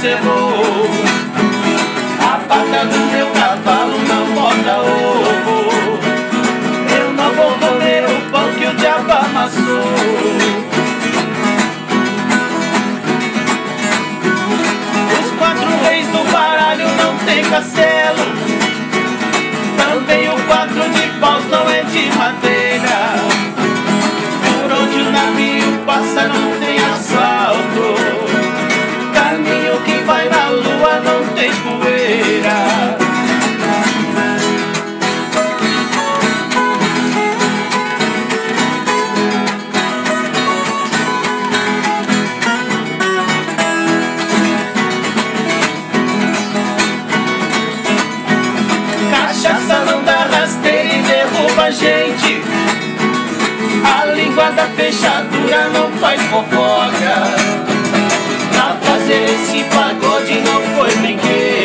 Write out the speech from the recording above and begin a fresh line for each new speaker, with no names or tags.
selou. A pata do meu cavalo não bota ovo. Eu não vou comer o pão que o diabo amassou. Os 4 reis do baralho não tem castelo. Também o 4 de paus não é de madeira. Por onde o navio passa não tem asfalto. Caminho que vai na lua não tem poeira. Cachaça não dá rasteira e derruba a gente. A língua da fechadura não faz fofoca. Pra fazer esse pagode não foi brinquedo.